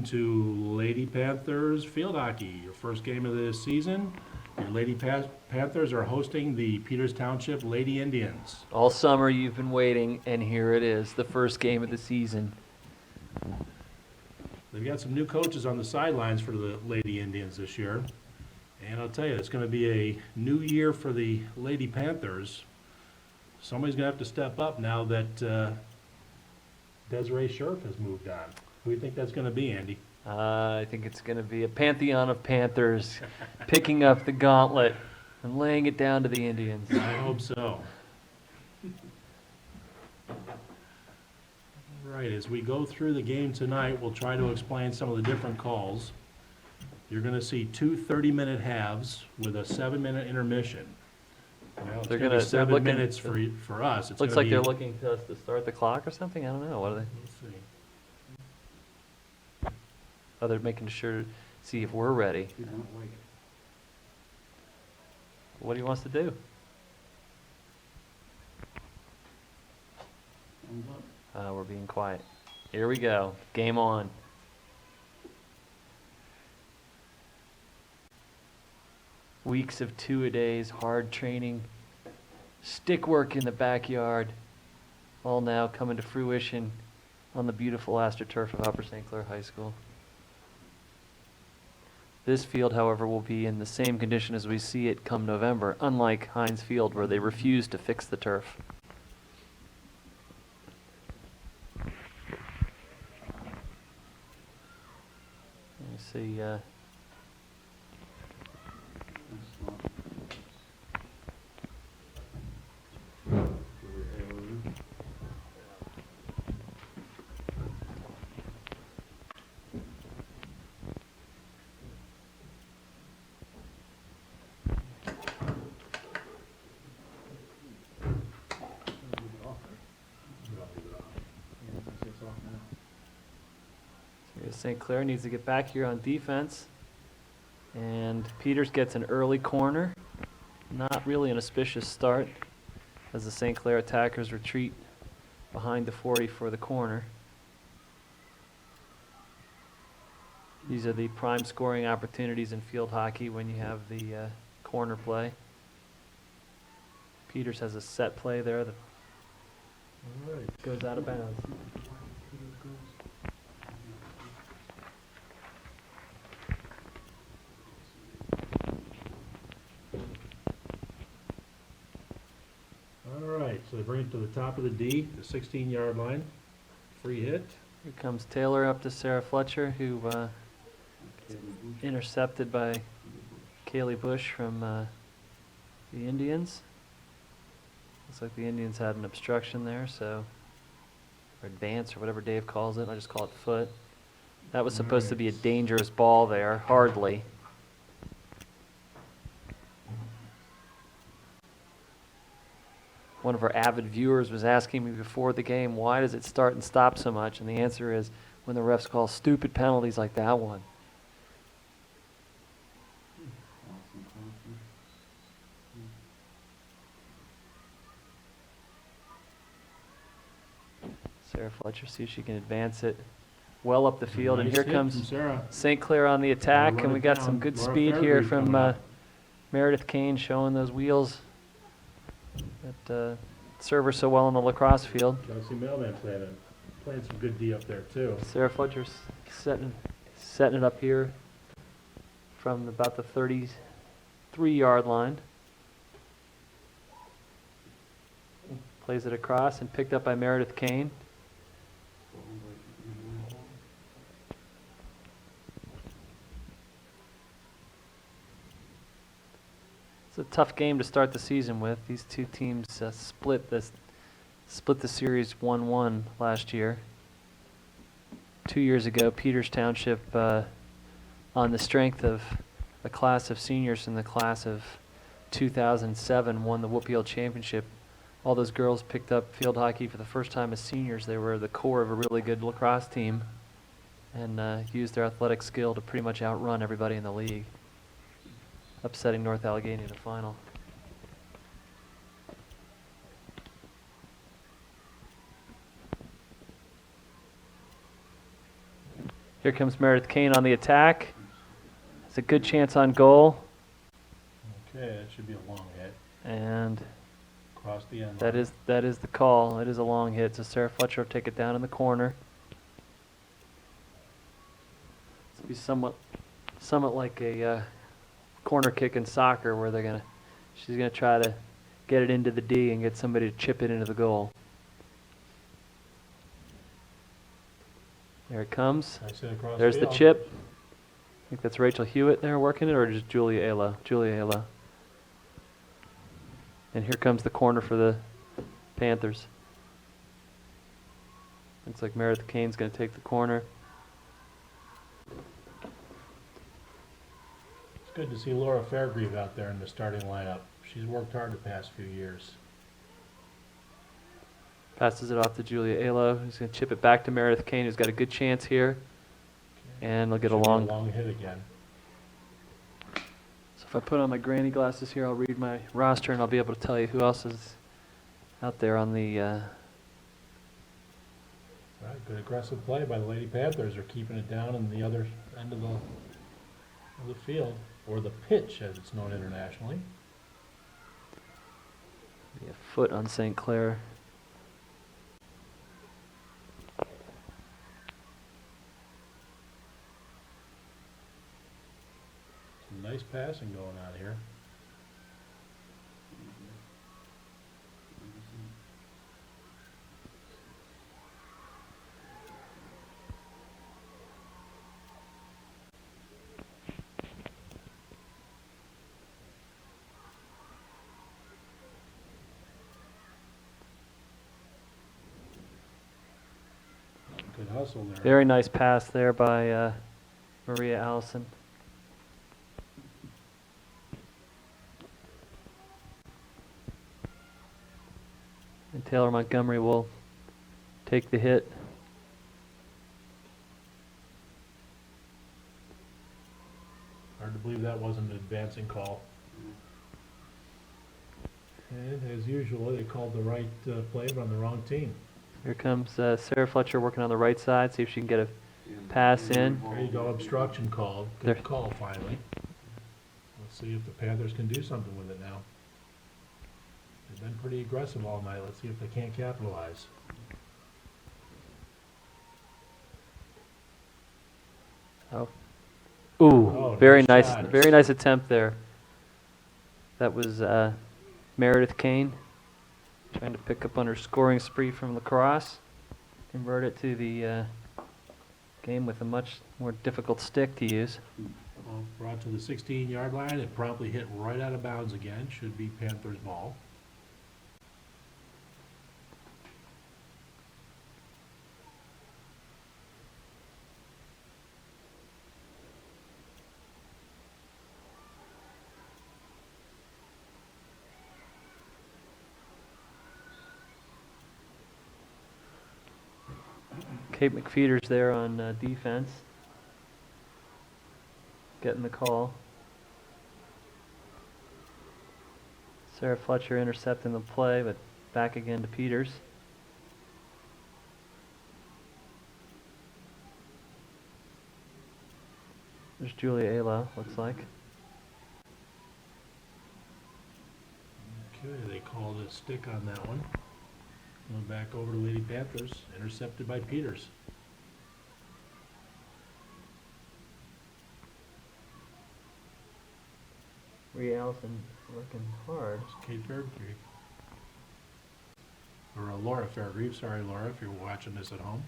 to Lady Panthers field hockey, your first game of the season. Your Lady Panthers are hosting the Peters Township Lady Indians. All summer you've been waiting, and here it is, the first game of the season. They've got some new coaches on the sidelines for the Lady Indians this year. And I'll tell you, it's going to be a new year for the Lady Panthers. Somebody's going to have to step up now that Desiree Scherf has moved on. Who do you think that's going to be, Andy? I think it's going to be a pantheon of Panthers picking up the gauntlet and laying it down to the Indians. I hope so. Right, as we go through the game tonight, we'll try to explain some of the different calls. You're going to see two 30-minute halves with a 7-minute intermission. Well, it's going to be 7 minutes for us. It's looks like they're looking to us to start the clock or something. I don't know. What are they? Let's see. Oh, they're making sure to see if we're ready. What do you want us to do? We're being quiet. Here we go. Game on. Weeks of two-a-days, hard training, stick work in the backyard, all now coming to fruition on the beautiful AstroTurf of Upper St. Clair High School. This field, however, will be in the same condition as we see it come November, unlike Heinz Field, where they refuse to fix the turf. Let me see. St. Clair needs to get back here on defense, and Peters gets an early corner. Not really an auspicious start as the St. Clair attackers retreat behind the 40 for the corner. These are the prime scoring opportunities in field hockey when you have the corner play. Peters has a set play there that goes out of bounds. So they bring it to the top of the D, the 16-yard line. Free hit. Here comes Taylor up to Sarah Fletcher, who intercepted by Kaylee Bush from the Indians. Looks like the Indians had an obstruction there, so, or advance, or whatever Dave calls it. I just call it foot. That was supposed to be a dangerous ball there, hardly. One of our avid viewers was asking me before the game, why does it start and stop so much? And the answer is when the refs call stupid penalties like that one. Sarah Fletcher, see if she can advance it well up the field. Nice, and here comes St. Clair on the attack, and we got some good speed here from Meredith Kane showing those wheels that serve her so well on the lacrosse field. Chelsea Mailman playing some good D up there too. Sarah Fletcher's setting it up here from about the 33-yard line. Plays it across and picked up by Meredith Kane. It's a tough game to start the season with. These two teams split the series 1-1 last year. 2 years ago, Peters Township, on the strength of a class of seniors in the class of 2007, won the Whoop-Field Championship. All those girls picked up field hockey for the first time as seniors. They were the core of a really good lacrosse team and used their athletic skill to pretty much outrun everybody in the league, upsetting North Allegheny in the final. Here comes Meredith Kane on the attack. It's a good chance on goal. Okay, that should be a long hit. And Across the end that line. is the call. It is a long hit. So Sarah Fletcher will take it down in the corner. It's be somewhat like a corner kick in soccer where she's gonna try to get it into the D and get somebody to chip it into the goal. There it comes. Nice hit across There's the field. chip. I think that's Rachel Hewitt there working it, or just Julia Ayla. And here comes the corner for the Panthers. Looks like Meredith Kane's going to take the corner. It's good to see Laura Fairgrieve out there in the starting lineup. She's worked hard the past few years. Passes it off to Julia Ayla, who's going to chip it back to Meredith Kane, who's got a good chance here. And they'll get a Should be long hit again. So if I put on my granny glasses here, I'll read my roster and I'll be able to tell you who else is out there on the. Right, good aggressive play by the Lady Panthers. They're keeping it down in the other end of the field, or the pitch as it's known internationally. Be a foot on St. Clair. Some nice passing going on here. Good hustle there. Very nice pass there by Maria Allison. And Taylor Montgomery will take the hit. Hard to believe that wasn't an advancing call. And as usual, they called the right play, but on the wrong team. Here comes Sarah Fletcher working on the right side, see if she can get a pass in. There you go, obstruction called. There. Good call, finally. Let's see if the Panthers can do something with it now. They've been pretty aggressive all night. Let's see if they can't capitalize. Oh. Ooh, Oh, very nice nice, shot. very nice attempt there. That was Meredith Kane trying to pick up on her scoring spree from lacrosse, convert it to the game with a much more difficult stick to use. Well, brought to the 16-yard line. It promptly hit right out of bounds again. Should be Panthers ball. Kate McFeeters there on defense, getting the call. Sarah Fletcher intercepting the play, but back again to Peters. There's Julia Ayla, looks like. Okay, they called a stick on that one. Going back over to Lady Panthers, intercepted by Peters. Rhea Allison working hard. It's Kate Fairgrieve. Or Laura Fairgrieve, sorry Laura, if you're watching this at home.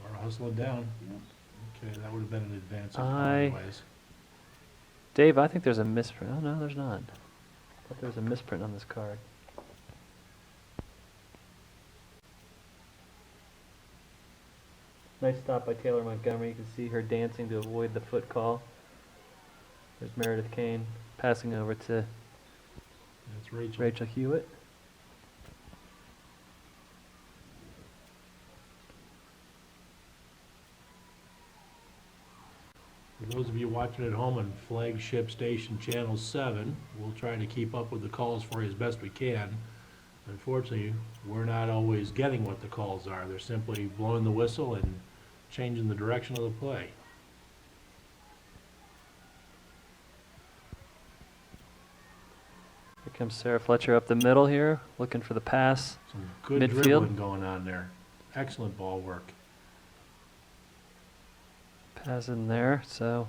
Laura hustling down. Okay, that would have been an advance anyways. Dave, I think there's a misprint. Oh, no, there's not. I thought there was a misprint on this card. Nice stop by Taylor Montgomery. You can see her dancing to avoid the foot call. There's Meredith Kane passing over to That's Rachel. Rachel Hewitt. For those of you watching at home on flagship station channel 7, we'll try to keep up with the calls for you as best we can. Unfortunately, we're not always getting what the calls are. They're simply blowing the whistle and changing the direction of the play. Here comes Sarah Fletcher up the middle here, looking for the pass. Some good Midfield. dribbling going on there. Excellent ball work. Pass in there, so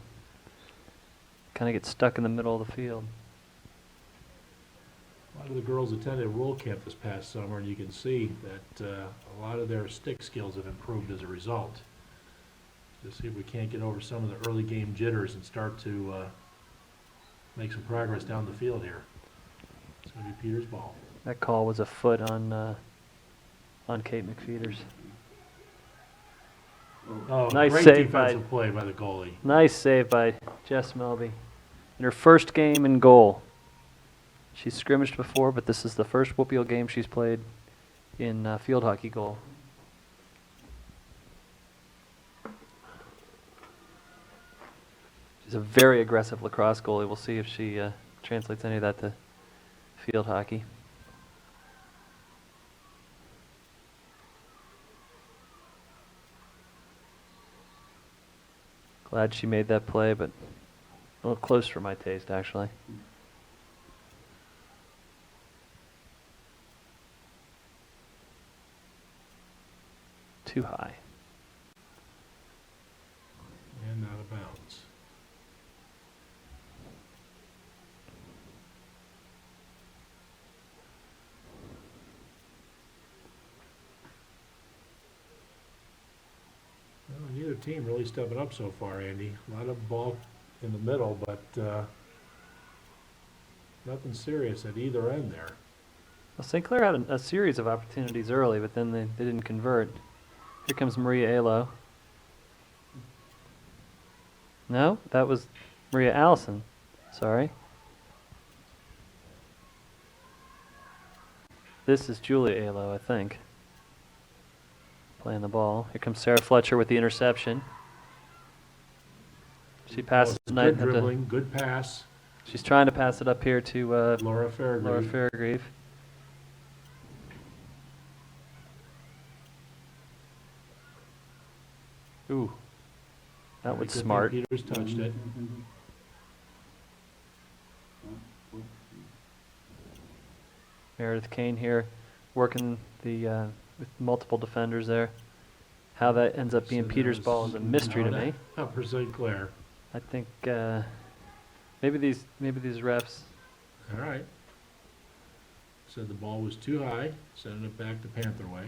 kind of get stuck in the middle of the field. A lot of the girls attended Roll Camp this past summer, and you can see that a lot of their stick skills have improved as a result. Just see if we can't get over some of the early game jitters and start to make some progress down the field here. It's going to be Peters' ball. That call was a foot on Kate McFeeters. Oh, Nice great save by- defensive play by the goalie. Nice save by Jess Melby. In her first game in goal. She's scrimmaged before, but this is the first Whoopeel game she's played in field hockey goal. She's a very aggressive lacrosse goalie. We'll see if she translates any of that to field hockey. Glad she made that play, but a little close for my taste, actually. Too high. And out of bounds. Well, neither team really stepping up so far, Andy. A lot of ball in the middle, but nothing serious at either end there. Well, St. Clair had a series of opportunities early, but then they didn't convert. Here comes Maria Alo. No, that was Maria Allison. Sorry. This is Julia Alo, I think. Playing the ball. Here comes Sarah Fletcher with the interception. She passes Good tonight. dribbling, good pass. She's trying to pass it up here to Laura Fairgrave. Laura Fairgrave. Ooh, that was Good thing smart. Peters touched it. Meredith Kane here, working the with multiple defenders there. How that ends up being So Peters' that ball was is a mystery to not me. Upper St. Clair. I think maybe these refs. All right. Said the ball was too high, sending it back to Panther way.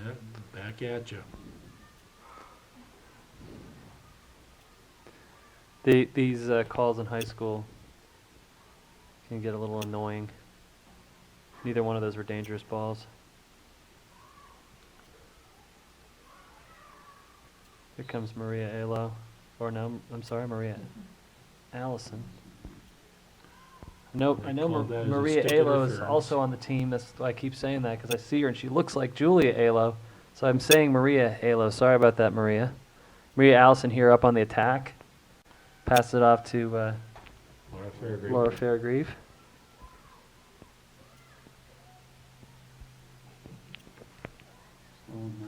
Yep, back at you. These calls in high school can get a little annoying. Neither one of those were dangerous balls. Here comes Maria Alo. Or no, I'm sorry, Maria Allison. Nope, I know called that as a Maria stick Alo is interference. also on the team. That's why I keep saying that, because I see her and she looks like Julia Alo. So I'm saying Maria Alo. Sorry about that, Maria. Maria Allison here up on the attack. Pass it off to Laura Fairgrave. Laura Fairgrave.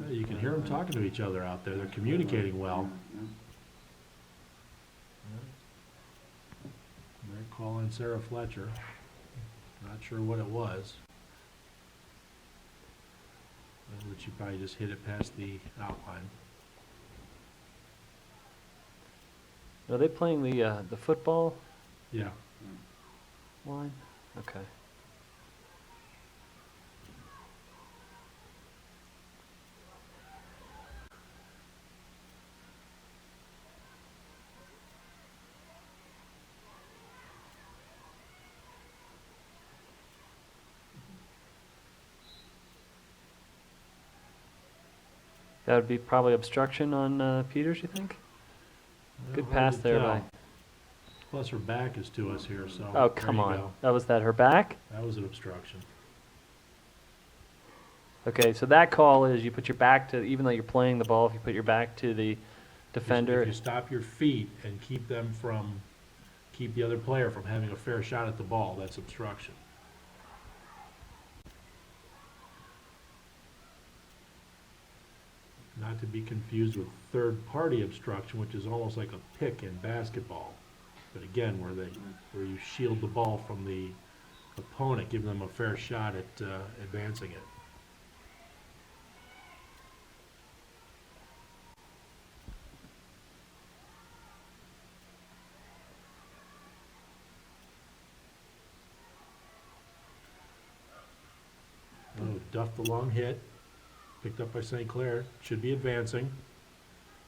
Yeah, you can hear them talking to each other out there. They're communicating well. They're calling Sarah Fletcher. Not sure what it was. I know that she probably just hit it past the outline. Are they playing the football Yeah. line? Okay. That would be probably obstruction on Peters, you think? Good Hard pass to there tell. by. Plus her back is to us here, so. Oh, there come you on. go. That was her back? That was an obstruction. Okay, so that call is you put your back to, even though you're playing the ball, if you put your back to the defender. If you stop your feet and keep the other player from having a fair shot at the ball, that's obstruction. Not to be confused with third-party obstruction, which is almost like a pick in basketball. But again, where you shield the ball from the opponent, giving them a fair shot at advancing it. Oh, duffed the long hit. Picked up by St. Clair. Should be advancing.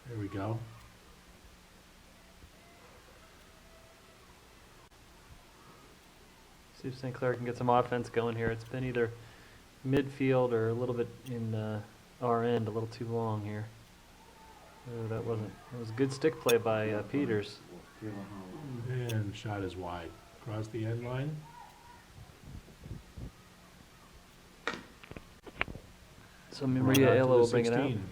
There we go. See if St. Clair can get some offense going here. It's been either midfield or a little bit in our end, a little too long here. Oh, that was a good stick play by Peters. And shot is wide. Across the end line. So Maria Right out to Ayla the will bring it out. 16.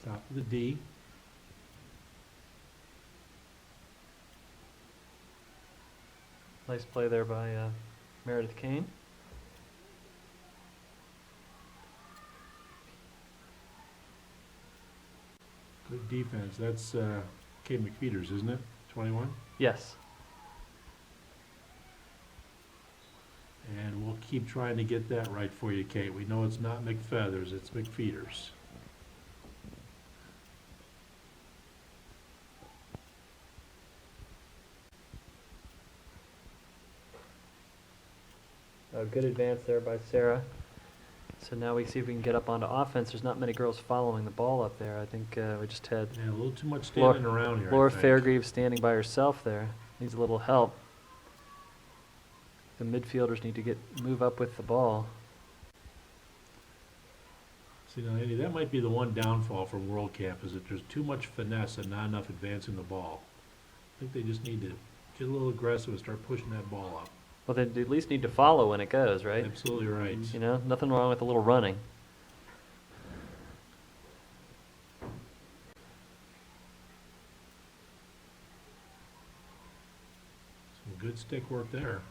Top of the D. Nice play there by Meredith Kane. Good defense. That's Kate McFeeters, isn't it? 21. Yes. And we'll keep trying to get that right for you, Kate. We know it's not McFeathers, it's McFeeters. A good advance there by Sarah. So now we see if we can get up onto offense. There's not many girls following the ball up there. I think we just had Yeah, a little too much standing around here. Laura I think. Fairgreaves standing by herself there. Needs a little help. The midfielders need to move up with the ball. See, now, Andy, that might be the one downfall from World Camp is that there's too much finesse and not enough advancing the ball. I think they just need to get a little aggressive and start pushing that ball up. Well, they at least need to follow when it goes, right? Absolutely right. You know, nothing wrong with a little running. Some good stick work there.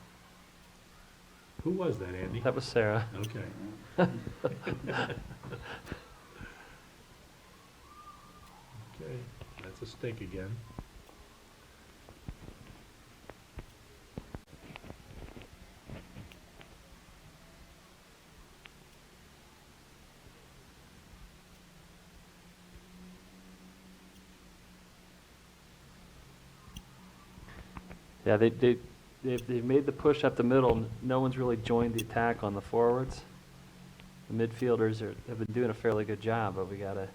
Who was that, Andy? That was Sarah. Okay. Okay, that's a stick again. Yeah, they've made the push up the middle. No one's really joined the attack on the forwards. The midfielders have been doing a fairly good job, but we gotta.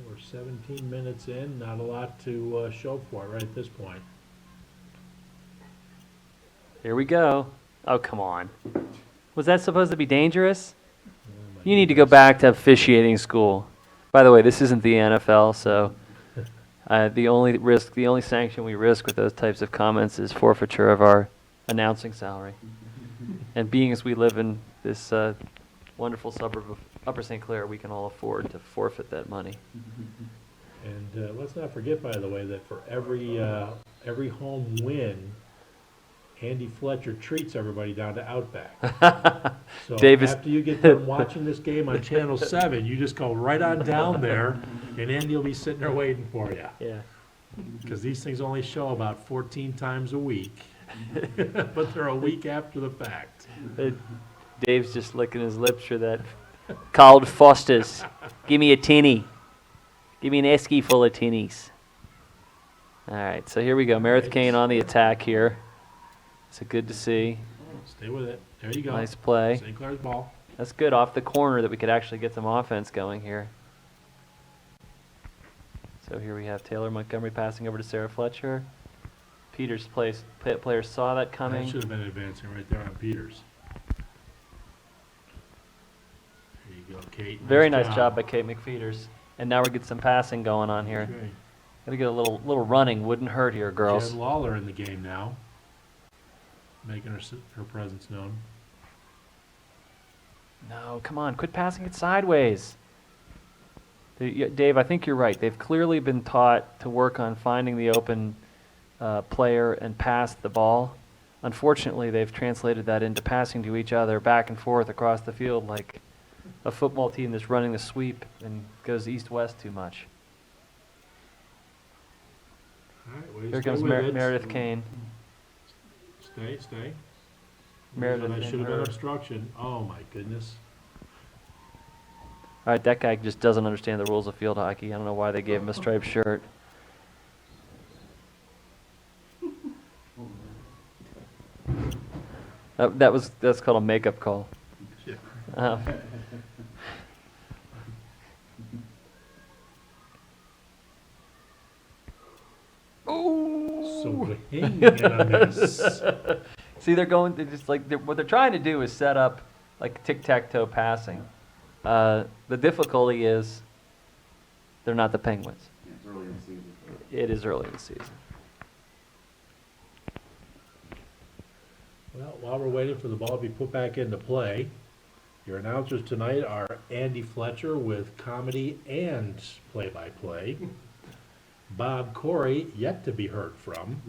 We're 17 minutes in, not a lot to show for it right at this point. Here we go. Oh, come on. Was that supposed to be dangerous? Oh, my You need to go goodness. back to officiating school. By the way, this isn't the NFL, so the only sanction we risk with those types of comments is forfeiture of our announcing salary. And being as we live in this wonderful suburb of Upper St. Clair, we can all afford to forfeit that money. And let's not forget, by the way, that for every home win, Andy Fletcher treats everybody down to Outback. So Davis- after you get done watching this game on Channel 7, you just go right on down there, and Andy will be sitting there waiting for you. Yeah. Because these things only show about 14 times a week, but they're a week after the fact. Dave's just licking his lips for that. Called Foster's. Give me a tinny. Give me an esky full of tinnies. All right, so here we go. Meredith Kane on the attack here. So good to see. Stay with it. There you go. Nice play. St. Clair's ball. That's good off the corner that we could actually get some offense going here. So here we have Taylor Montgomery passing over to Sarah Fletcher. Peters player saw that That coming. should have been advancing right there on Peters. There you go, Kate. Very nice job by Kate McFeeters. And now we're getting some passing going on here. Okay. Gotta get a little running. Wouldn't hurt here, girls. Jen Lawler in the game now, making her presence known. No, come on, quit passing it sideways. Dave, I think you're right. They've clearly been taught to work on finding the open player and pass the ball. unfortunately, they've translated that into passing to each other back and forth across the field like a football team that's running the sweep and goes east-west too much. All right, well, you Here stay comes with it. Meredith Kane. Stay. Meredith That in should have been her- obstruction. Oh, my goodness. All right, that guy just doesn't understand the rules of field hockey. I don't know why they gave him a striped shirt. That's called a makeup call. Um, Swing and a miss. See, what they're trying to do is set up like tic-tac-toe passing. The difficulty is they're not the Penguins. Yeah, it's early in the season. It is early in the season. Well, while we're waiting for the ball to be put back into play, your announcers tonight are Andy Fletcher with comedy and play-by-play. Bob Corey, yet to be heard from.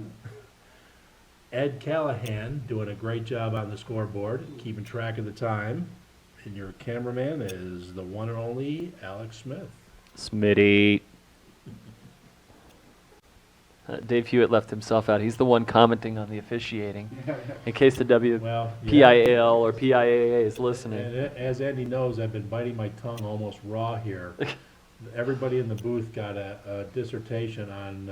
Ed Callahan doing a great job on the scoreboard, keeping track of the time. And your cameraman is the one and only Alex Smith. Smitty. Dave Hewitt left himself out. He's the one commenting on the officiating, in case the Well, PIAL or PIAA is listening. And as Andy knows, I've been biting my tongue almost raw here. Everybody in the booth got a dissertation on,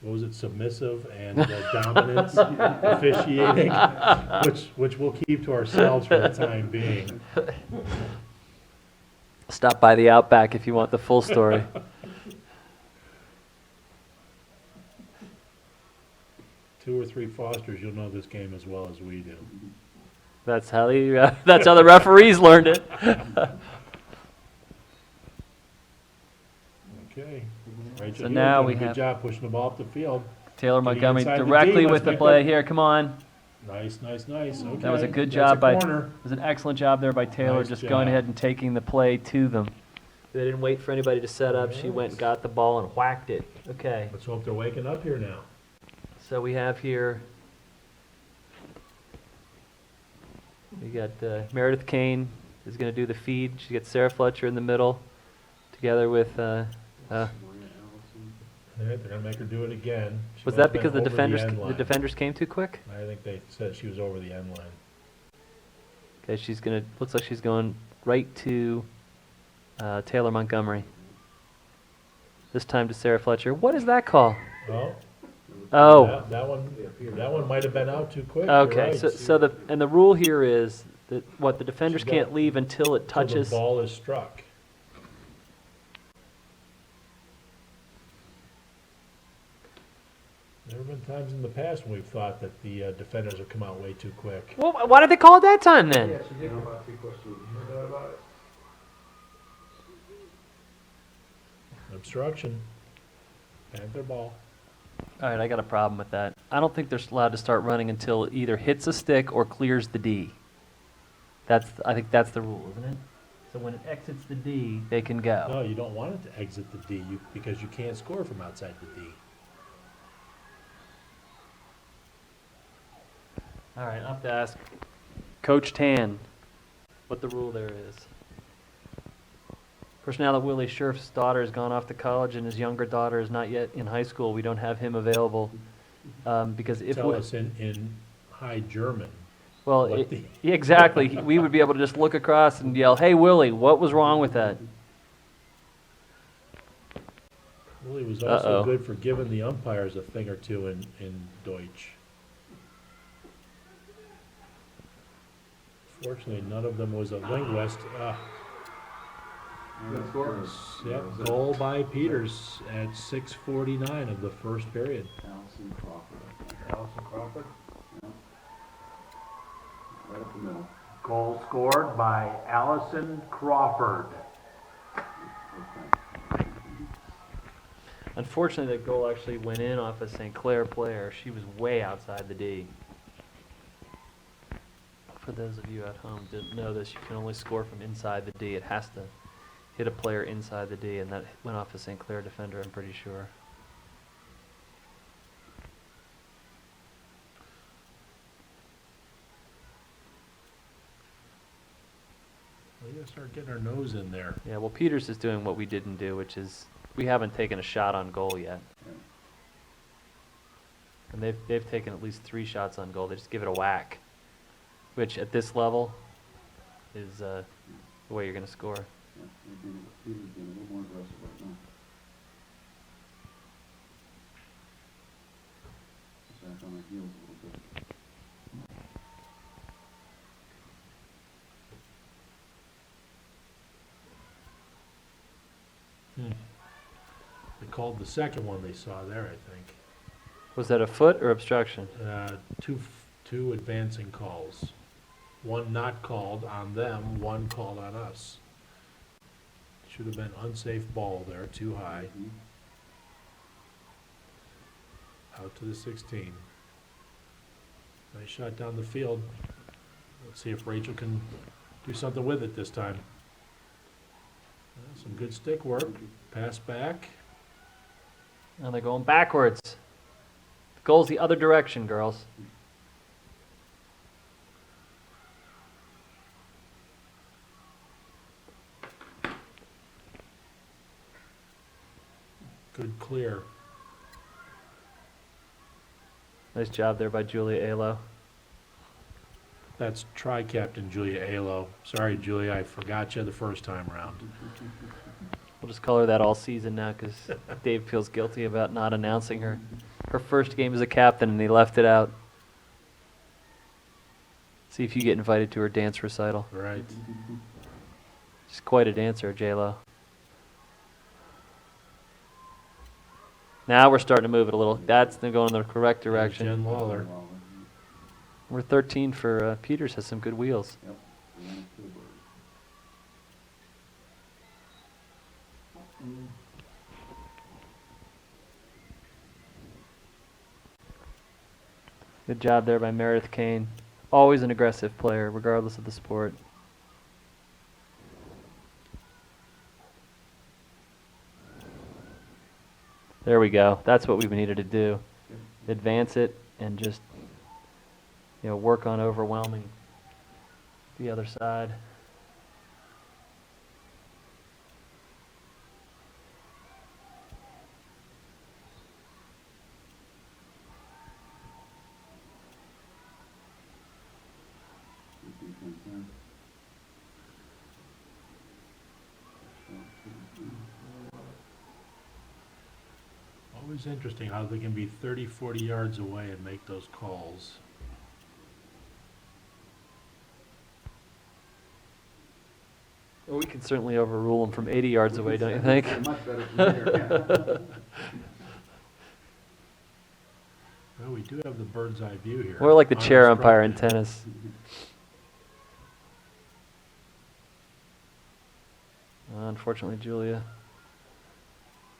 what was it, submissive and dominance officiating, which we'll keep to ourselves for the time being. Stop by the Outback if you want the full story. Two or three Fosters, you'll know this game as well as we do. That's how the referees learned it. Okay. Rachel So Hewitt now doing we a good have- job pushing the ball up the field. Taylor Getting Montgomery inside the directly D, with let's the make play that- here. Come on. Nice. Okay. That was a good That's job by. It corner. was an excellent job there by Taylor, Nice just job. going ahead and taking the play to them. They didn't wait for anybody to set up. She went and got the ball and whacked it. Okay. Let's hope they're waking up here now. So we have here. We got Meredith Kane is going to do the feed. She gets Sarah Fletcher in the middle, together with. Maria Allison. All right, they're gonna make her do it again. She Was might have that because been the over defenders end line. came too quick? I think they said she was over the end line. Okay, looks like she's going right to Taylor Montgomery. This time to Sarah Fletcher. What is that call? Oh, That one might have been out too quick. You're okay. right. So the rule here is that the defenders She's got- can't leave until it Till touches. the ball is struck. There have been times in the past when we've thought that the defenders have come out way too quick. Well, why did they call it that time then? Yeah, she did come out too quick. No doubt about it. Obstruction. Panther ball. All right, I got a problem with that. I don't think they're allowed to start running until it either hits a stick or clears the D. I think that's the rule, isn't it? So when it exits the D, they can go. No, you don't want it to exit the D because you can't score from outside the D. All right, I'll have to ask Coach Tan what the rule there is. Of course, now that Willie Scherf's daughter has gone off to college and his younger daughter is not yet in high school, we don't have him available. Because if Tell we, us in High German. well, what yeah, exactly, we would be able to just look across and yell, "Hey, Willie, what was wrong with that?" Willie was also Uh-oh. good for giving the umpires a thing or two in Deutsch. Fortunately, none of them was a linguist. Good score. Yep, goal by Peters at 6:49 of the first period. Allison Crawford. Allison Crawford. Right up the middle. Goal scored by Allison Crawford. Okay. Unfortunately, that goal actually went in off a St. Clair player. She was way outside the D. For those of you at home who didn't know this, you can only score from inside the D. It has to hit a player inside the D, and that went off a St. Clair defender, I'm pretty sure. gotta start getting our nose in there. Yeah, well, Peters is doing what we didn't do, which is we haven't taken a shot on goal yet. And they've taken at least 3 shots on goal. They just give it a whack, which at this level is the way you're going to score. Yeah, Peter's being a little more aggressive right now. Back on our heels a little bit. They called the second one they saw there, I think. Was that a foot or obstruction? Two advancing calls. One not called on them, one called on us. Should have been unsafe ball there, too high. Out to the 16. Nice shot down the field. Let's see if Rachel can do something with it this time. Some good stick work. Pass back. And they're going backwards. The goal's the other direction, girls. Good clear. Nice job there by Julia Alo. That's tri-captain Julia Alo. Sorry, Julia, I forgot you the first time around. We'll just call her that all season now because Dave feels guilty about not announcing her. Her first game as a captain, and he left it out. See if you get invited to her dance recital. Right. She's quite a dancer, J-Lo. Now we're starting to move it a little. That's going in the correct direction. Jen Lawler. We're 13 for Peters, has some good wheels. Yep. We went to the bird. Good job there by Meredith Kane. Always an aggressive player, regardless of the sport. There we go. That's what we've needed to do. Advance it and just, work on overwhelming the other side. Good defense there. Always interesting how they can be 30, 40 yards away and make those calls. Well, we can certainly overrule them from 80 yards away, don't you think? Much better from there, Well, we do have the bird's eye view here. More like the chair umpire in Unobstructed. tennis. Unfortunately, Julia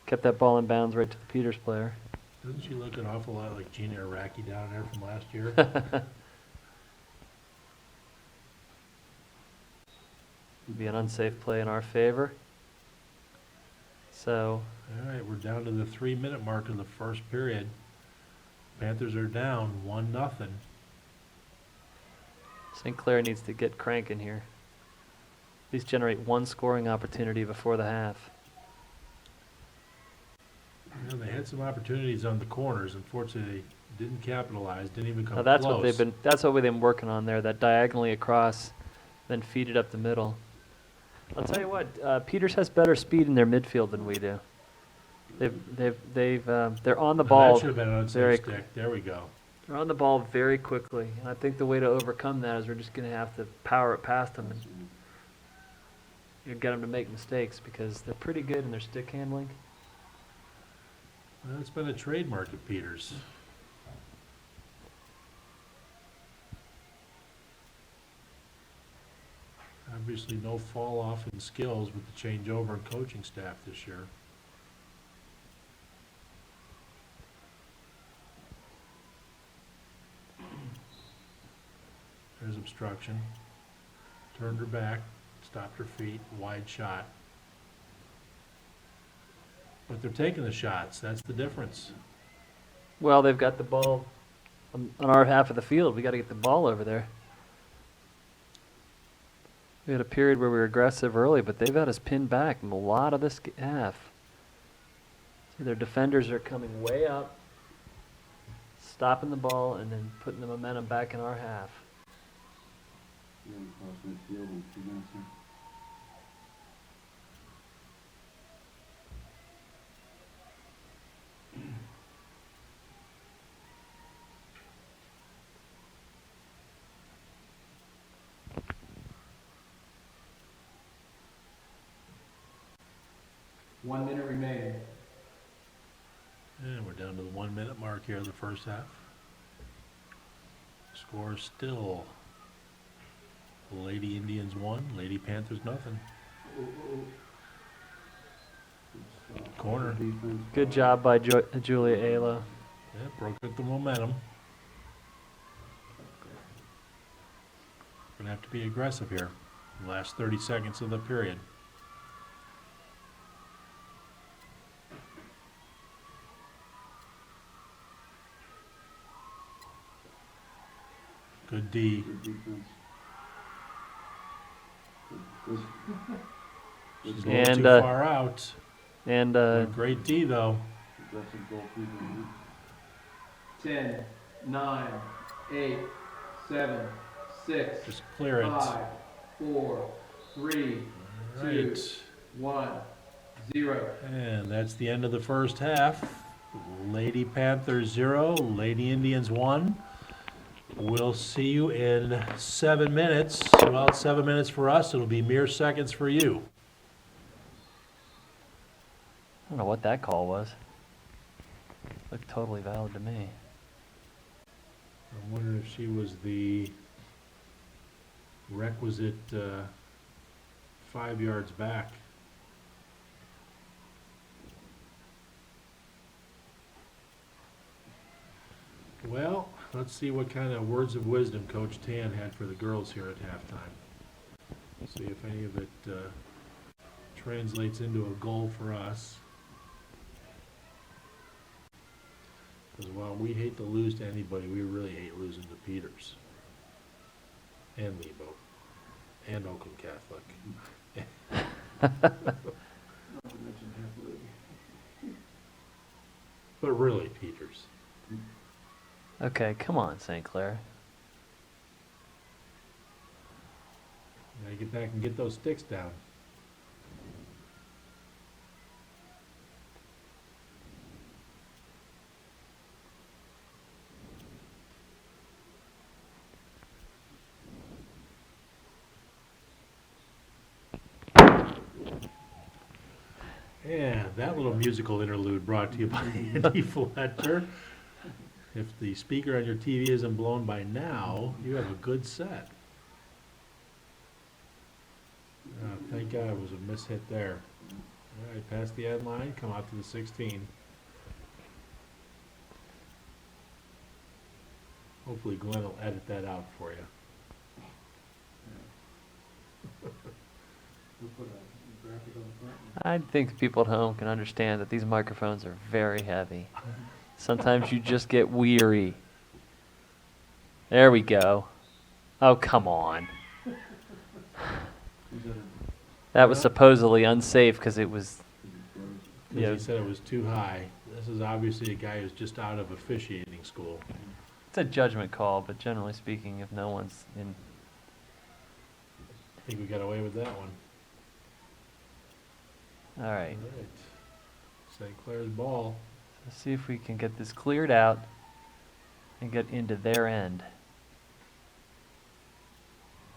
kept that ball in bounds right to the Peters player. Doesn't she look an awful lot like Gina Araki down there from last year? Be an unsafe play in our favor. So, All right, we're down to the 3-minute mark of the first period. Panthers are down 1-0. St. Clair needs to get cranking here. At least generate one scoring opportunity before the half. They had some opportunities on the corners. Unfortunately, they didn't capitalize, didn't even come Now that's close. that's what they've been working on there, that diagonally across, then feed it up the middle. I'll tell you what, Peters has better speed in their midfield than we do. They're on the ball. That should have been an very unsafe stick. There we go. They're on the ball very quickly. And I think the way to overcome that is we're just going to have to power it past them and get them to make mistakes because they're pretty good in their stick handling. Well, it's been a trademark at Peters. Obviously, no fall off in skills with the changeover in coaching staff this year. There's obstruction. Turned her back, stopped her feet, wide shot. But they're taking the shots. That's the difference. Well, they've got the ball on our half of the field. We got to get the ball over there. We had a period where we were aggressive early, but they've had us pinned back in a lot of this half. See, their defenders are coming way up, stopping the ball, and then putting the momentum back in our half. Yeah, we cross midfield in 2 minutes here. One minute remaining. And we're down to the 1 minute mark here of the first half. Score is still Lady Indians 1, Lady Panthers nothing. Corner. Defense. Good job by Julia Ayla. Yeah, broke up the momentum. Gonna have to be aggressive here. Last 30 seconds of the period. Good D. Good defense. Good. She's Good a little And, too far out. And Great D though. aggressive goalkeeper. 10, 9, 8, 7, 6, Just clear it. 5, 4, 3, All right. 1, 0. And that's the end of the first half. Lady Panthers 0, Lady Indians 1. We'll see you in 7 minutes. Well, 7 minutes for us. It'll be mere seconds for you. I don't know what that call was. Looked totally valid to me. I'm wondering if she was the requisite 5 yards back. Well, let's see what kind of words of wisdom Coach Tan had for the girls here at halftime. See if any of it translates into a goal for us. Because while we hate to lose to anybody, we really hate losing to Peters. And Lebo. And Oakland Catholic. But really, Peters. Okay, come on, St. Clair. Gotta get back and get those sticks down. And that little musical interlude brought to you by Andy Fletcher. If the speaker on your TV isn't blown by now, you have a good set. Thank God it was a mishit there. All right, past the end line, come out to the 16. Hopefully Glenn will edit that out for you. We'll put a graphic on the front. I think people at home can understand that these microphones are very heavy. Sometimes you just get weary. There we go. Oh, come on. Is that That was supposedly unsafe because it was, Because Yeah. he said it was too high. This is obviously a guy who's just out of officiating school. it's a judgment call, but generally speaking, if no one's in, I think we got away with that one. all right. All right. St. Clair's ball. Let's see if we can get this cleared out and get into their end.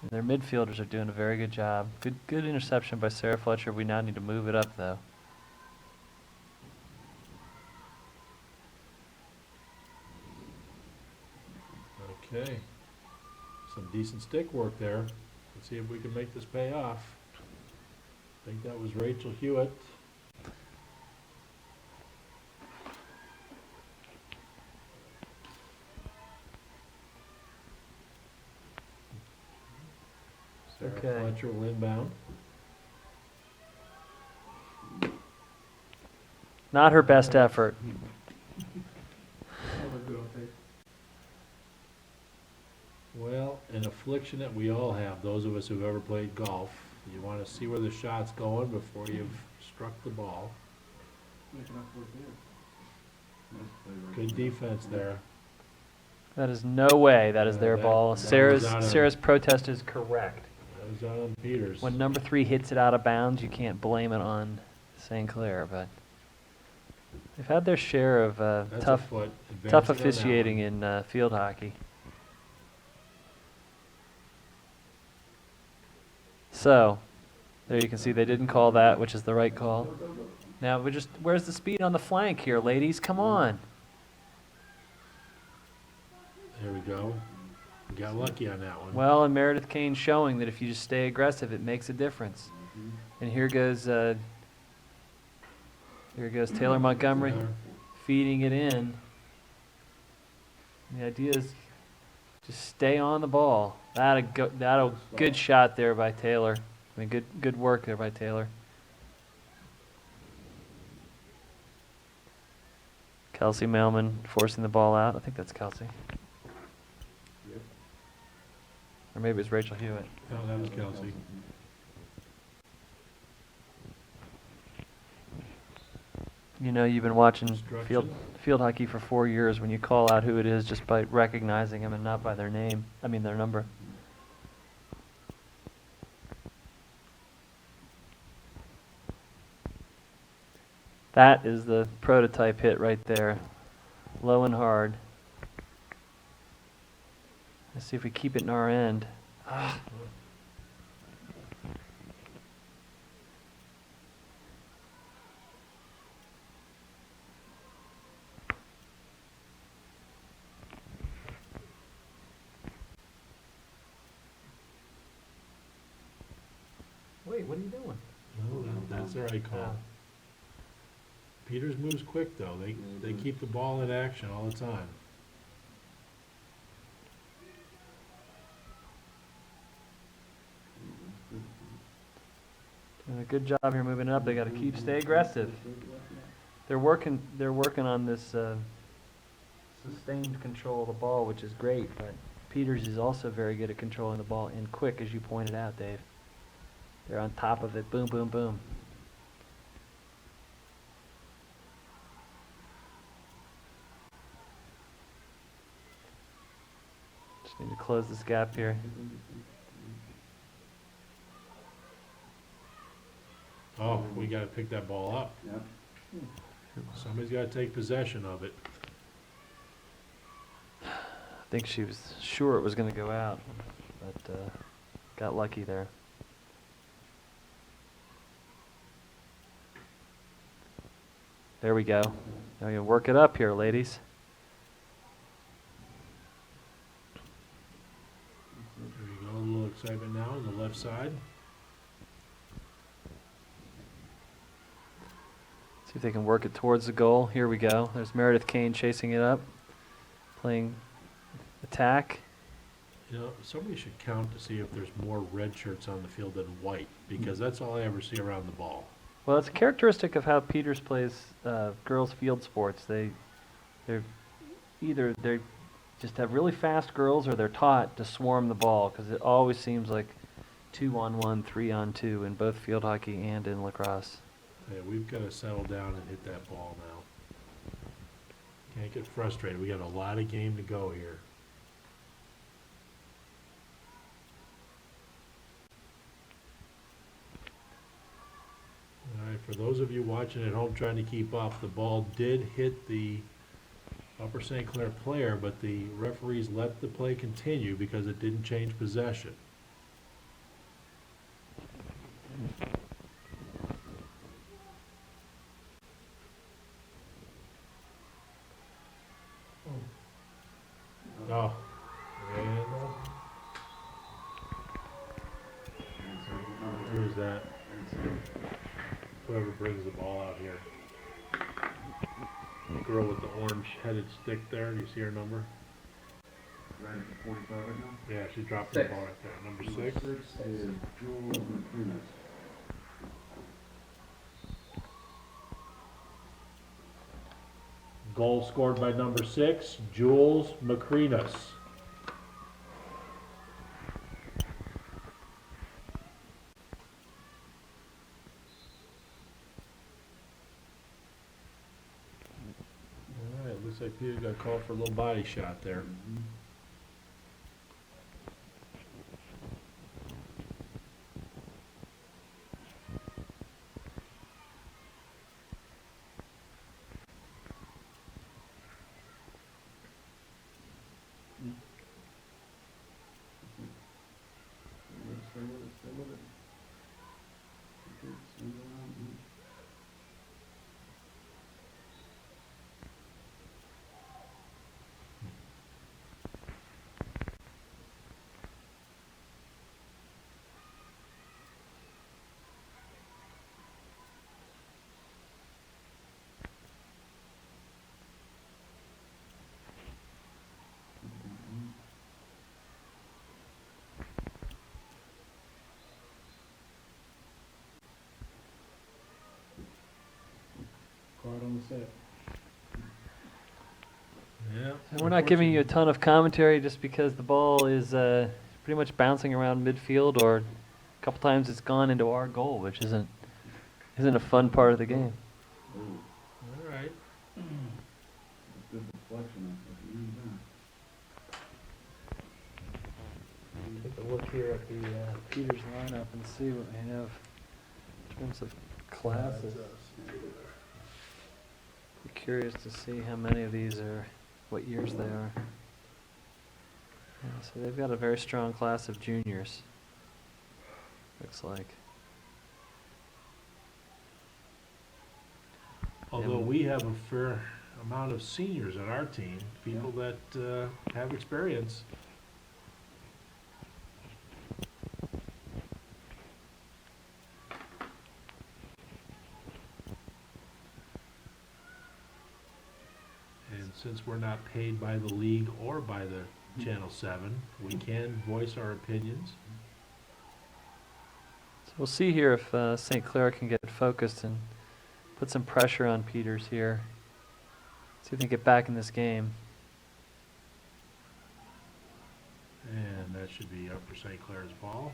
Their midfielders are doing a very good job. Good interception by Sarah Fletcher. We now need to move it up, though. Okay. Some decent stick work there. Let's see if we can make this pay off. I think that was Rachel Hewitt. Sarah Okay. Fletcher will inbound. Not her best effort. Well, an affliction that we all have, those of us who've ever played golf. You want to see where the shot's going before you've struck the ball. Good defense there. That is no way that is their that- ball. that Sarah's was out of- Sarah's protest is correct. That was out on Peters. When number 3 hits it out of bounds, you can't blame it on St. Clair, but they've had their share of That's a tough foot. tough Advancing on that officiating one. in field hockey. So, there you can see they didn't call that, which is the right call. Now where's the speed on the flank here, ladies? Come on. There we go. We got lucky on that one. Well, and Meredith Kane showing that if you just stay aggressive, it makes a difference. And here goes Taylor Montgomery Taylor. feeding it in. The idea is just stay on the ball. That'll good shot there by Taylor. I mean, good work there by Taylor. Kelsey Mailman forcing the ball out. I think that's Kelsey. Or maybe it was Rachel Hewitt. No, that was Kelsey. You know, you've been watching Instruction. field hockey for 4 years when you call out who it is just by recognizing them and not by their name. I mean, their number. That is the prototype hit right there. Low and hard. Let's see if we keep it in our end. Wait, what are you doing? No, that's the right call. Peters moves quick, though. They keep the ball in action all the time. Doing a good job here moving up. They got to stay aggressive. They're working on this sustained control of the ball, which is great. But Peters is also very good at controlling the ball and quick, as you pointed out, Dave. They're on top of it. Boom, boom, boom. Just need to close this gap here. Oh, we got to pick that ball up. Yep. Somebody's got to take possession of it. I think she was sure it was going to go out, but got lucky there. There we go. Now you work it up here, ladies. There you go. A little excitement now on the left side. See if they can work it towards the goal. Here we go. There's Meredith Kane chasing it up, playing attack. You know, somebody should count to see if there's more red shirts on the field than white, because that's all I ever see around the ball. Well, it's a characteristic of how Peters plays girls' field sports. They just have really fast girls, or they're taught to swarm the ball, because it always seems like 2-on-1, 3-on-2 in both field hockey and in lacrosse. Yeah, we've got to settle down and hit that ball now. Can't get frustrated. We got a lot of game to go here. All right, for those of you watching at home trying to keep up, the ball did hit the Upper St. Clair player, but the referees let the play continue because it didn't change possession. Oh, and who's that? Whoever brings the ball out here. The girl with the orange-headed stick there. Do you see her number? Right at 45 right now? Yeah, she dropped 6. the ball right there. Number 6. Is Jules Martinez. Goal scored by number 6, Jules Macrinas. Looks like Peter got called for a little body shot there. Mhm. Stay with it, stay with it. Okay, swing around, mhm. Mhm. Card on the set. Yeah. And we're not giving you a ton of commentary just because the ball is pretty much bouncing around midfield, or a couple times it's gone into our goal, which isn't a fun part of the game. Oh, All right. good deflection up at the end there. Take a look here at the Peters lineup and see what we have in terms of classes. Be curious to see how many of these are, what years they are. Yeah, so they've got a very strong class of juniors, looks like. Although we have a fair amount of seniors on our team, people that have experience. And since we're not paid by the league or by the Channel 7, we can voice our opinions. So we'll see here if St. Clair can get focused and put some pressure on Peters here. See if they can get back in this game. And that should be up for St. Clair's ball.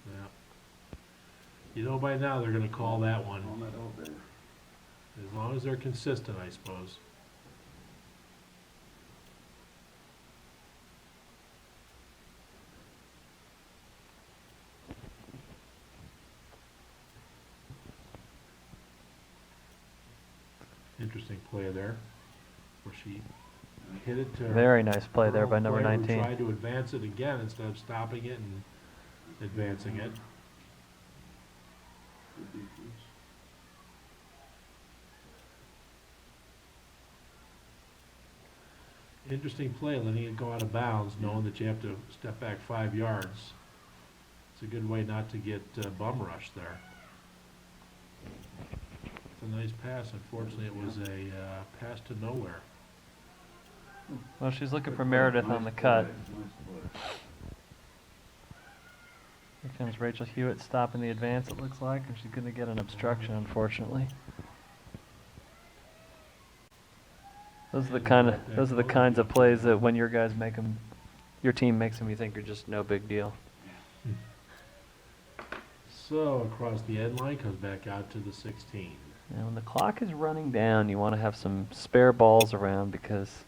Yeah. You know by now they're going to call that one. On that elevator. As long as they're consistent, I suppose. Interesting play there, where she hit it to her. Very nice play there by number player who 19. tried to advance it again instead of stopping it and advancing it. Good defense. Interesting play, letting it go out of bounds, knowing that you have to step back 5 yards. It's a good way not to get bum rushed there. It's a nice pass. Unfortunately, it was a pass to nowhere. Well, she's looking for Good Meredith play, on the nice cut. play, nice play. Here comes Rachel Hewitt stopping the advance, it looks like, and she's going to get an obstruction, unfortunately. Those are the kinds of plays that when your guys make them, your team makes them, you think are just no big deal. So across the end line, comes back out to the 16. Now, when the clock is running down, you want to have some spare balls around because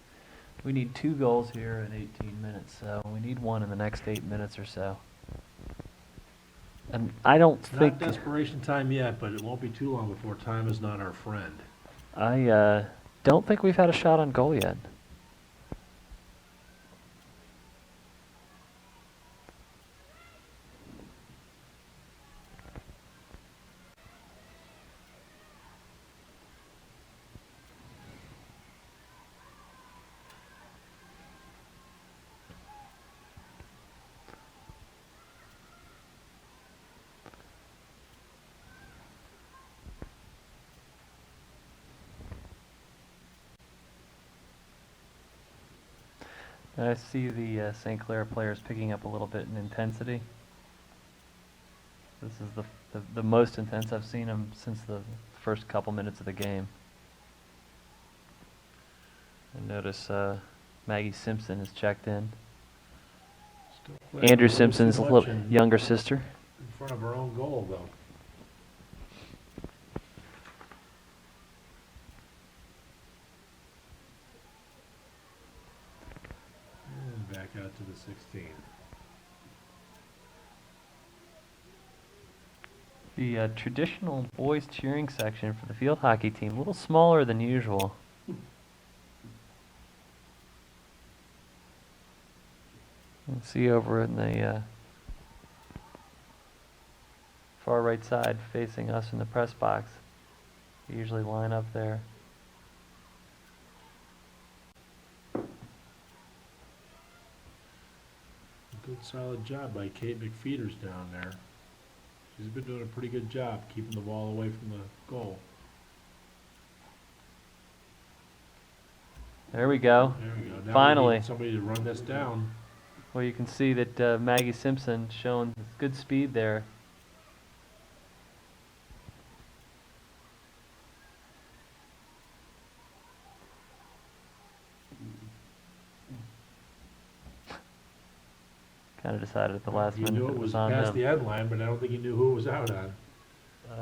we need 2 goals here in 18 minutes, so we need one in the next 8 minutes or so. And I don't It's think not desperation time yet, but it won't be too long before time is not our friend. I don't think we've had a shot on goal yet. I see the St. Clair players picking up a little bit in intensity. This is the most intense I've seen them since the first couple minutes of the game. I notice Maggie Simpson is checked in. Don't play Andrew a little Simpson's too much little in younger sister. front of our own goal, though. And back out to the 16. The traditional boys cheering section for the field hockey team, a little smaller than usual. You can see over in the far right side facing us in the press box. We usually line up there. Good solid job by Kate McFeeters down there. She's been doing a pretty good job keeping the ball away from the goal. There we go. There we go. Now we Finally. need somebody to run this down. Well, you can see that Maggie Simpson showing good speed there. Kind of decided at the last He minute knew that it was on past them. the end line, but I don't think he knew who it was out on. He might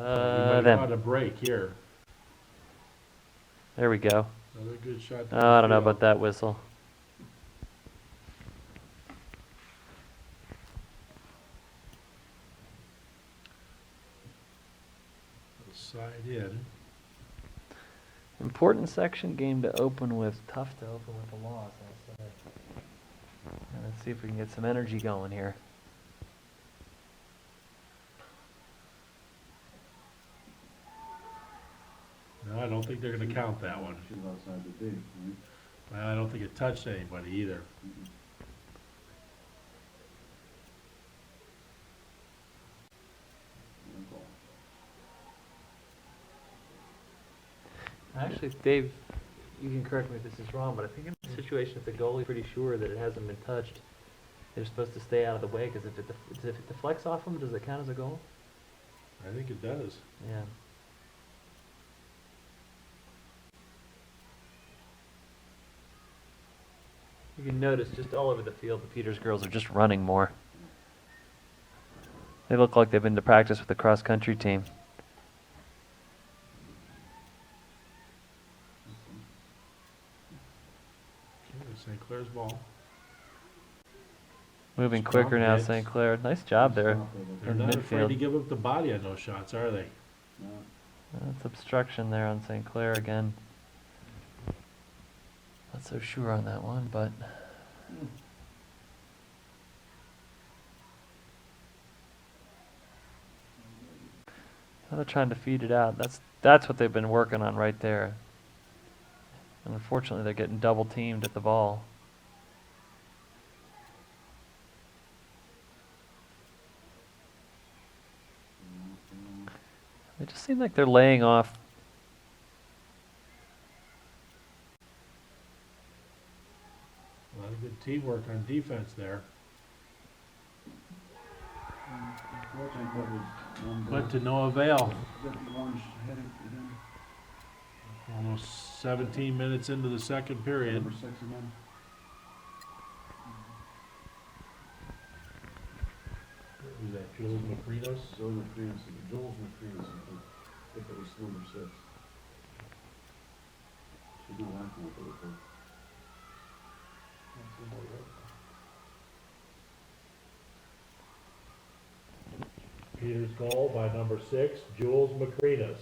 have Them. caught a break here. There we go. Another good shot. Oh, I don't know about that whistle. Side in. Important section game to open with. Tough to open with a loss, I'll say. Let's see if we can get some energy going here. No, I don't think they're going to count that one. She's outside the dig, right? Well, I don't think it touched anybody either. Mhm. Good goal. Actually, Dave, you can correct me if this is wrong, but I think in the situation, if the goalie's pretty sure that it hasn't been touched, they're supposed to stay out of the way, because if it deflects off them, does it count as a goal? I think it does. Yeah. You can notice just all over the field, the Peters girls are just running more. They look like they've been to practice with the cross-country team. Okay, St. Clair's ball. Moving Strong quicker now, hits. St. Clair. Nice job there. Stop it, They're In not afraid to midfield. give up the body on those shots, are they? no. That's obstruction there on St. Clair again. Not so sure on that one, but now they're trying to feed it out. That's what they've been working on right there. And unfortunately, they're getting double teamed at the ball. They just seem like they're laying off. A lot of good teamwork on defense there. Unfortunately, that was one But goal. to no avail. Got the orange heading again. Almost 17 minutes into the second period. Number 6 again. Who's that, Jules Macrinos? Zoe McCrenas, Jules McCrenas, I think it was number 6. She's not acting like it was her. Peters goal by number 6, Jules Macrinas.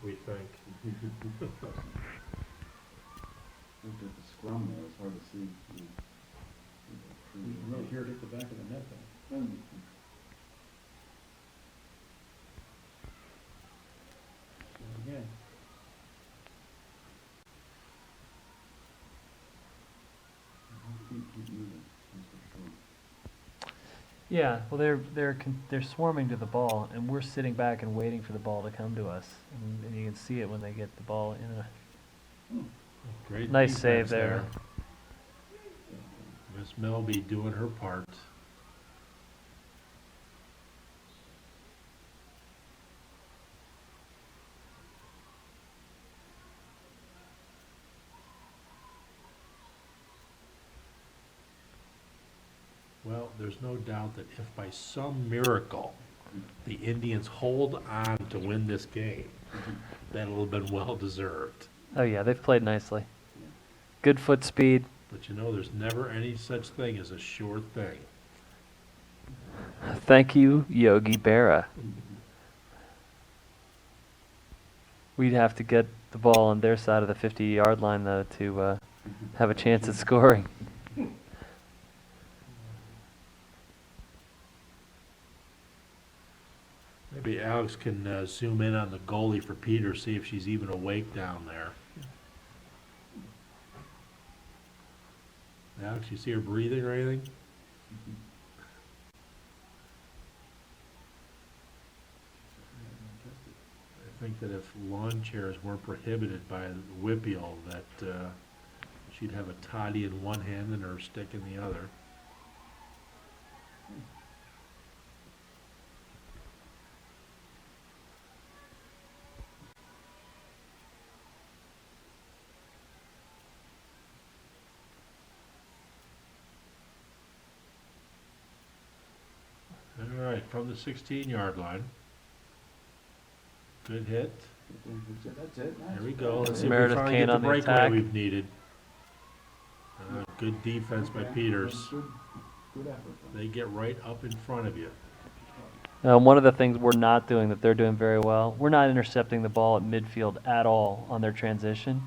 We think. Looked at the scrum there, it's hard to see. You You can really hear it at the back of the net though. know. So again, Keep moving, that's for sure. Yeah, well, they're swarming to the ball, and we're sitting back and waiting for the ball to come to us, and you can see it when they get the ball in. Great Nice defense save there. Miss Melby doing her part. there's no doubt that if by some miracle the Indians hold on to win this game, that'll have been well-deserved. Oh yeah, they've played nicely. Good foot speed. But you know, there's never any such thing as a sure thing. Thank you, Yogi Berra. We'd have to get the ball on their side of the 50-yard line, though, to have a chance at scoring. Maybe Alex can zoom in on the goalie for Peter, see if she's even awake down there. Alex, you see her breathing or anything? I think that if lawn chairs weren't prohibited by the WPIAL, that she'd have a toddy in one hand and her stick in the other. All right, from the 16-yard line. Good hit. That's it. Nice. There we go. Let's see if we Meredith finally Kane get the on the breakaway attack. we've needed. Good defense by Yeah, Peters. Good effort. They get right up in front of you. One of the things we're not doing that they're doing very well, we're not intercepting the ball at midfield at all on their transition.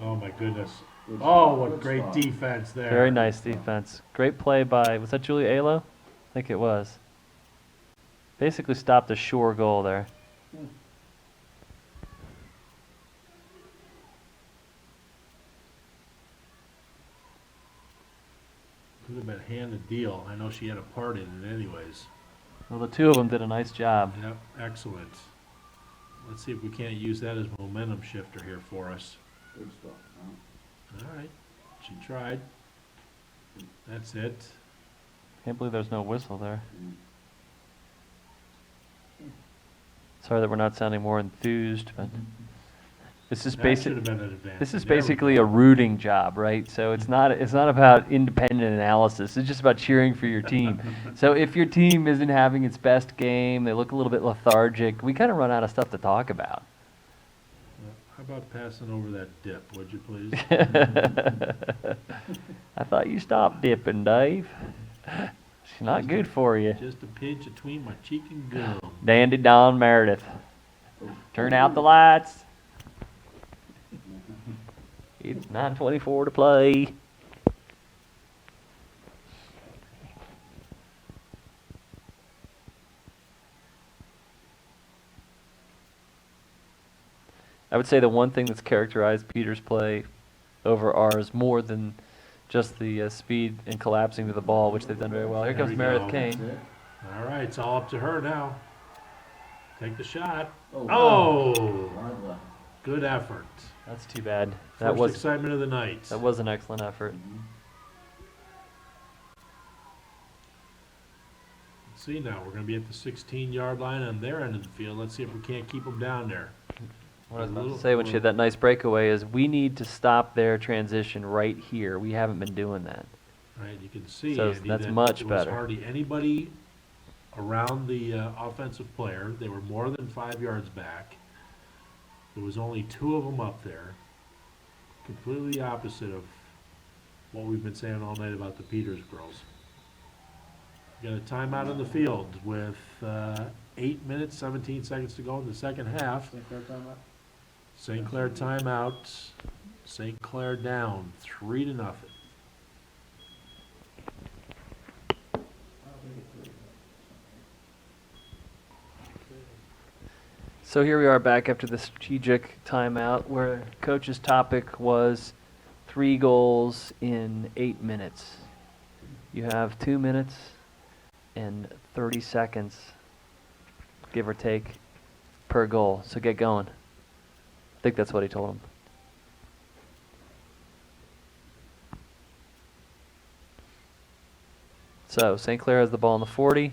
Oh, my goodness. Good Oh, spot, what good great spot. defense there. Very nice defense. Great play by, was that Julia Alo? I think it was. Basically stopped a sure goal there. Could have been handed deal. I know she had a part in it anyways. Well, the two of them did a nice job. Yep, excellent. Let's see if we can't use that as momentum shifter here for us. Good stuff. All right, she tried. That's it. Can't believe there's no whistle there. Mm. Sorry that we're not sounding more enthused, but this is That basic. should have been an advantage. This is There we basically go. a rooting job, right? So it's not about independent analysis. It's just about cheering for your team. So if your team isn't having its best game, they look a little bit lethargic, we kind of run out of stuff to talk about. How about passing over that dip, would you please? I thought you stopped dipping, Dave. It's not good for you. Just a pinch between my cheek and gum. Dandy Don Meredith. Turn out the lights. It's 9:24 to play. I would say the one thing that's characterized Peter's play over ours more than just the speed and collapsing to the ball, which they've done very well. Here There comes we Meredith go. Kane. That's it. All right, it's all up to her now. Take the shot. Oh. Oh, Hard left. good effort. That's too bad. That First was excitement of the night. an excellent effort. Mhm. Let's see now, we're going to be at the 16-yard line on their end of the field. Let's see if we can't keep them down there. What I was about to say when she had that nice breakaway is we need to stop their transition right here. We haven't been doing that. Right, you can see, So Andy, that's that much there better. was hardly anybody around the offensive player. They were more than 5 yards back. There was only two of them up there. Completely opposite of what we've been saying all night about the Peters girls. We got a timeout on the field with 8 minutes, 17 seconds to go in the second half. Take their time out. St. Clair timeout. St. Clair down 3-0. I'll take it 3. So here we are back after the strategic timeout where coach's topic was 3 goals in 8 minutes. You have 2 minutes and 30 seconds, give or take, per goal. So get going. I think that's what he told him. So St. Clair has the ball on the 40.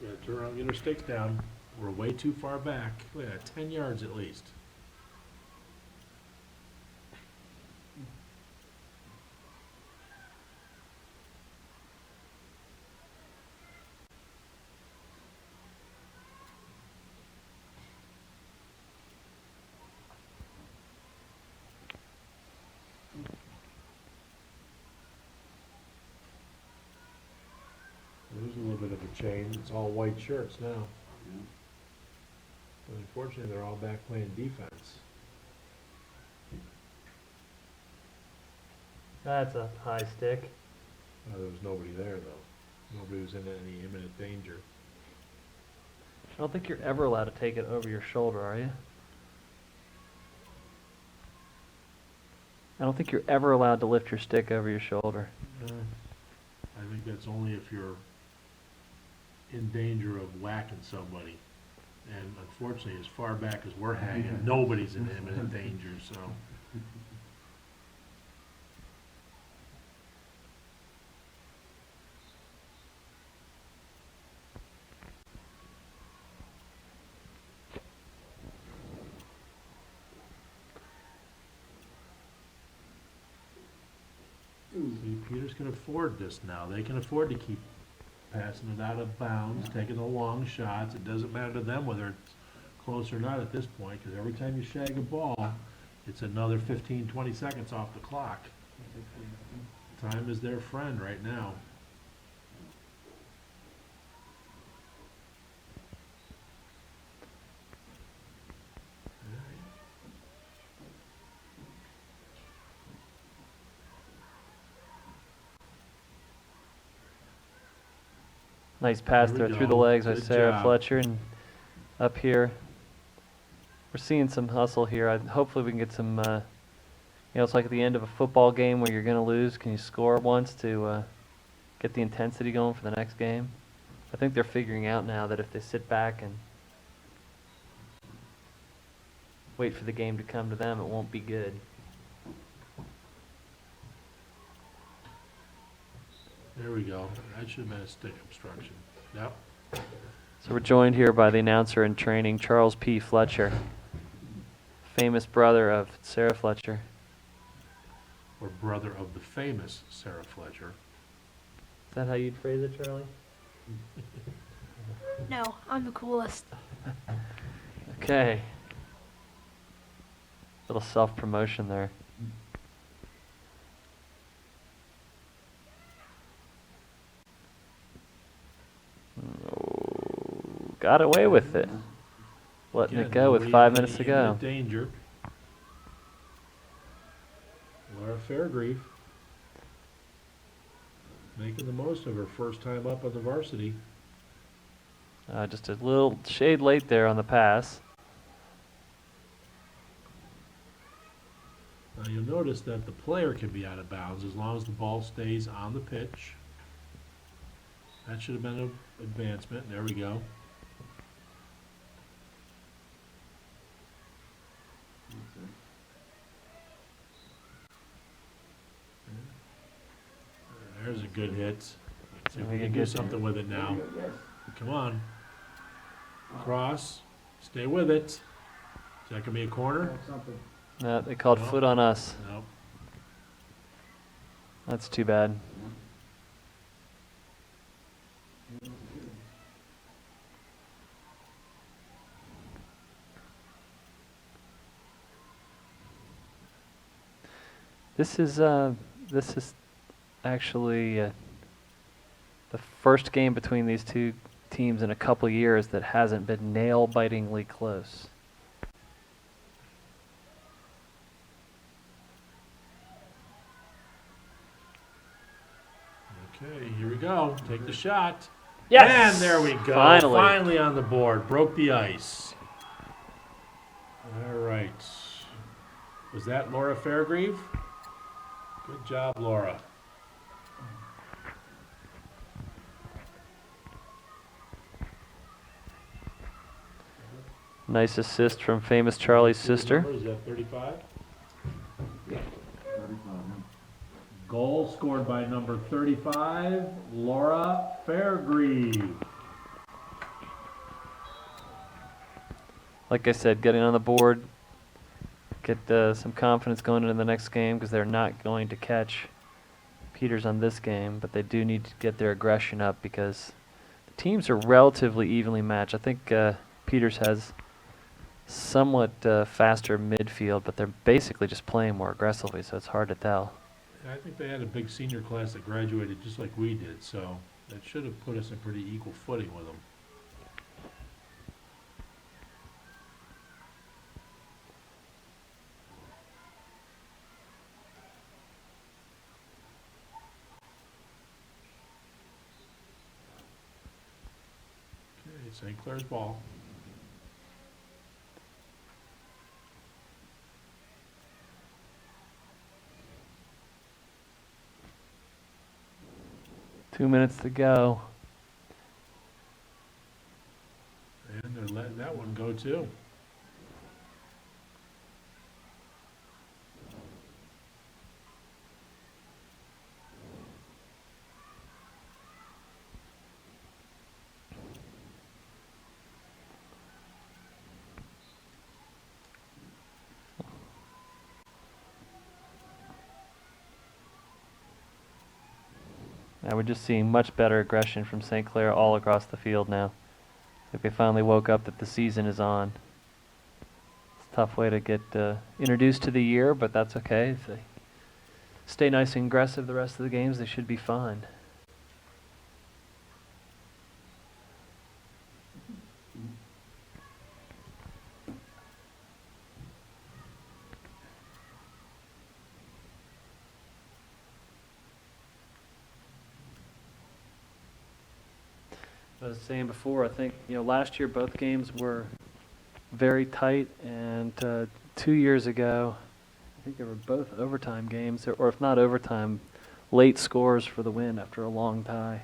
Yeah, turn around, get her sticks down. We're way too far back. Look at that, 10 yards at least. There's a little bit of a change. It's all white shirts now. Yeah. But unfortunately, they're all back playing defense. That's a high stick. There was nobody there, though. Nobody was in any imminent danger. I don't think you're ever allowed to take it over your shoulder, are you? I don't think you're ever allowed to lift your stick over your shoulder. I think that's only if you're in danger of whacking somebody. And unfortunately, as far back as we're hanging, nobody's in imminent danger, so. See, Peters can afford this now. They can afford to keep passing it out of bounds, taking the long shots. It doesn't matter to them whether it's close or not at this point, because every time you shag a ball, it's another 15, 20 seconds off the clock. Time is their friend right now. Nice pass There there we through the go. legs by Good Sarah job. Fletcher, and up here, we're seeing some hustle here. Hopefully we can get some, it's like at the end of a football game where you're going to lose. Can you score once to get the intensity going for the next game? I think they're figuring out now that if they sit back and wait for the game to come to them, it won't be good. There we go. That should have been a stick obstruction. Yep. So we're joined here by the announcer in training, Charles P. Fletcher, famous brother of Sarah Fletcher. Or brother of the famous Sarah Fletcher. Is that how you'd phrase it, Charlie? No, I'm the coolest. Okay. Little self-promotion there. Oh, got away with it. Letting Again, it go with nobody 5 in minutes to any go. imminent danger. Laura Fairgrieve making the most of her first time up on the varsity. Just a little shade late there on the pass. Now you'll notice that the player can be out of bounds as long as the ball stays on the pitch. That should have been an advancement. There we go. There's a good hit. See if We we can can do get- something with it now. Come on. Cross. Stay with it. Is that gonna be a corner? That's something. No, they called No. foot on us. No. That's too bad. This is actually the first game between these two teams in a couple years that hasn't been nail-bitingly close. Okay, here we go. Take the shot. Yes! And there we go. Finally. Finally on the board. Broke the ice. All right. Was that Laura Fairgrieve? Good job, Laura. Nice assist from famous Charlie's sister. Is that 35? 35, Goal scored by number 35, Laura Fairgrieve. like I said, getting on the board, get some confidence going into the next game because they're not going to catch Peters on this game, but they do need to get their aggression up because the teams are relatively evenly matched. I think Peters has somewhat faster midfield, but they're basically just playing more aggressively, so it's hard to tell. I think they had a big senior class that graduated just like we did, so that should have put us in pretty equal footing with them. Okay, St. Clair's ball. Two minutes to go. And they're letting that one go too. We're just seeing much better aggression from St. Clair all across the field now. Like they finally woke up that the season is on. It's a tough way to get introduced to the year, but that's okay. If they stay nice and aggressive the rest of the games, they should be fine. I was saying before, I think, last year both games were very tight, and 2 years ago, I think they were both overtime games, or if not overtime, late scores for the win after a long tie.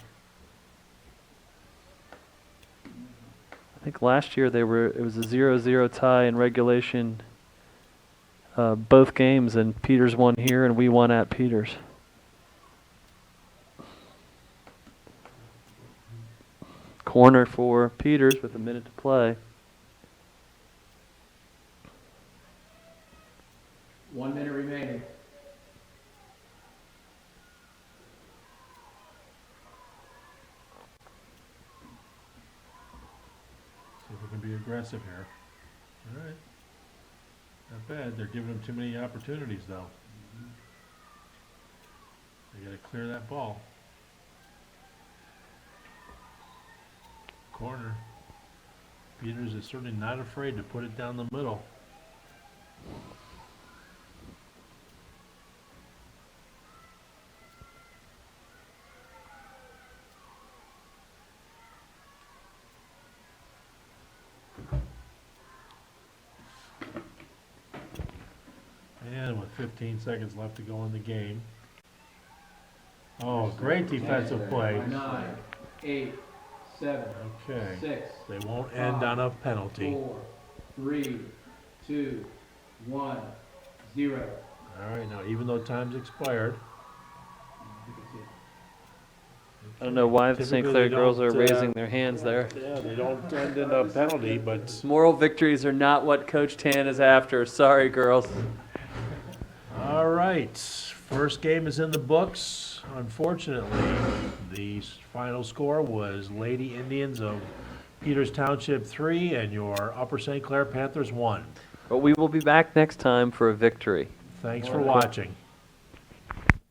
I think last year it was a 0-0 tie in regulation, both games, and Peters won here and we won at Peters. Corner for Peters with a minute to play. 1 minute remaining. See if we can be aggressive here. All right. Not bad. They're giving them too many opportunities, though. They got to clear that ball. Corner. Peters is certainly not afraid to put it down the middle. And with 15 seconds left to go in the game. Oh, great defensive play. 9, 8, 7, Okay. 6, They won't end on a penalty. 4, 3, 2, 1, 0. All right, now even though time's expired. I don't know why the St. Clair Typically they girls are don't, raising their hands there. Yeah, they don't end in a penalty, but Moral victories are not what Coach Tan is after. Sorry, girls. all right. First game is in the books. Unfortunately, the final score was Lady Indians of Peters Township 3 and your Upper St. Clair Panthers 1. But we will be back next time for a victory. Thanks for watching.